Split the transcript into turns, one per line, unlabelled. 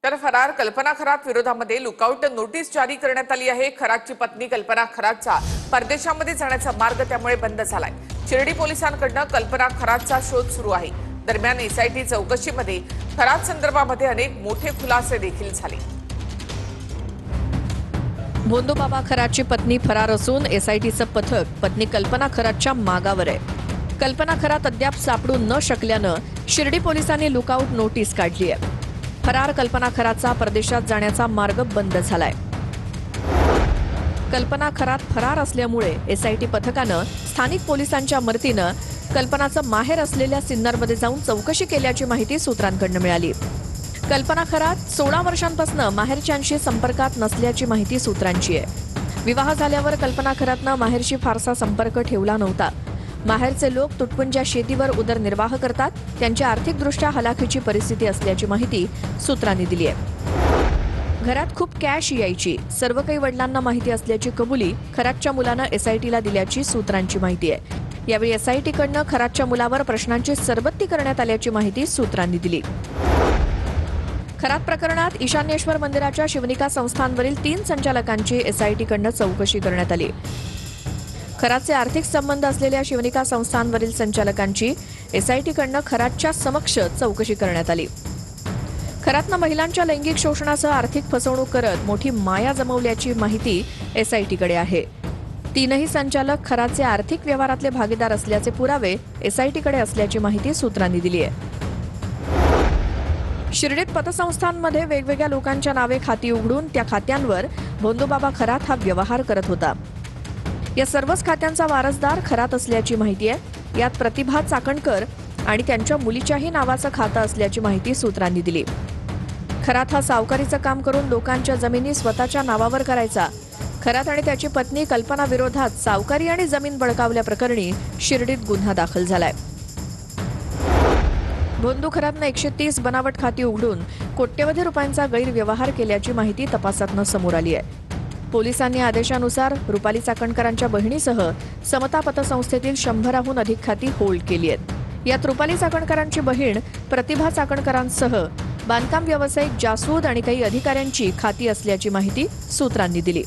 तर फरार कल्पना खरात विरोधामध्ये लुकआउट नोटीस जारी करण्यात आली आहे। खरातची पत्नी कल्पना खरातचा परदेशामध्ये जाण्याचा मार्ग त्यामुळे बंद झालाय। शिर्डी पोलिसांकडून कल्पना खरातचा शोध सुरू आहे। दरम्यान एसआयटी चौकशीमध्ये खरात संदर्भामध्ये अनेक मोठे खुलासे देखील झाले।
भोंदूबाबा खरातची पत्नी फरार असून एसआयटीचं पथक पत्नी कल्पना खरातच्या मागावर आहे। कल्पना खरात अद्याप सापडू न शकल्यानं शिर्डी पोलिसांनी लुकआउट नोटीस काढली आहे। फरार कल्पना खरातचा परदेशात जाण्याचा मार्ग बंद झालाय। कल्पना खरात फरार असल्यामुळे एसआयटी पथकानं स्थानिक पोलिसांच्या मदतीनं कल्पनाचं माहेर असलेल्या सिन्नरमध्ये जाऊन चौकशी केल्याची माहिती सूत्रांकडून मिळाली। कल्पना खरात 16 वर्षांपासून माहेरच्यांशी संपर्कात नसल्याची माहिती सूत्रांची आहे। विवाह झाल्यावर कल्पना खरातनं माहेरशी फारसा संपर्क ठेवला नव्हता। माहेरचे लोक तुटपुंज्या शेतीवर उदरनिर्वाह करतात, त्यांची आर्थिकदृष्ट्या हलाखीची परिस्थिती असल्याची माहिती सूत्रांनी दिली आहे। घरात खूप कॅश यायची, सर्व काही वडिलांना माहिती असल्याची कबुली खरातच्या मुलानं एसआयटीला दिल्याची सूत्रांची माहिती आहे। यावेळी एसआयटीकडनं खरातच्या मुलावर प्रश्नांची सरबत्ती करण्यात आल्याची माहिती सूत्रांनी दिली। खरात प्रकरणात ईशान्येश्वर मंदिराच्या शिवनिका संस्थांवरील 3 संचालकांची एसआयटीकडनं चौकशी करण्यात आली। खरातचे आर्थिक संबंध असलेल्या शिवनिका संस्थांवरील संचालकांची एसआयटीकडनं खरातच्या समक्ष चौकशी करण्यात आली। खरातनं महिलांच्या लैंगिक शोषणासह आर्थिक फसवणूक करत मोठी माया जमवल्याची माहिती एसआयटीकडे आहे। 3ही संचालक खरातचे आर्थिक व्यवहारातले भागीदार असल्याचे पुरावे एसआयटीकडे असल्याची माहिती सूत्रांनी दिली आहे। शिर्डीत पतसंस्थांमध्ये वेगवेगळ्या लोकांच्या नावे खाती उघडून त्या खात्यांवर भोंदूबाबा खरात हा व्यवहार करत होता। या सर्वच खात्यांचा वारसदार खरात असल्याची माहिती आहे। यात प्रतिभा चाकणकर आणि त्यांच्या मुलीच्याही नावाचं खातं असल्याची माहिती सूत्रांनी दिली। खरात हा सावकारीचं काम करून लोकांच्या जमिनी स्वतःच्या नावावर करायचा। खरात आणि त्याची पत्नी कल्पना विरोधात सावकारी आणि जमीन बळकावल्याप्रकरणी शिर्डीत गुन्हा दाखल झालाय। भोंदू खरातनं 130 बनावट खाती उघडून कोट्यवधी रुपयांचा गैरव्यवहार केल्याची माहिती तपासातनं समोर आली आहे। पोलिसांनी आदेशानुसार रुपाली चाकणकरांच्या बहिणीसह समता पतसंस्थेतील 100हून अधिक खाती होल्ड केली आहेत। यात रुपाली चाकणकरांची बहीण प्रतिभा चाकणकरांसह बांधकाम व्यावसायिक जासूद आणि काही अधिकाऱ्यांची खाती असल्याची माहिती सूत्रांनी दिली।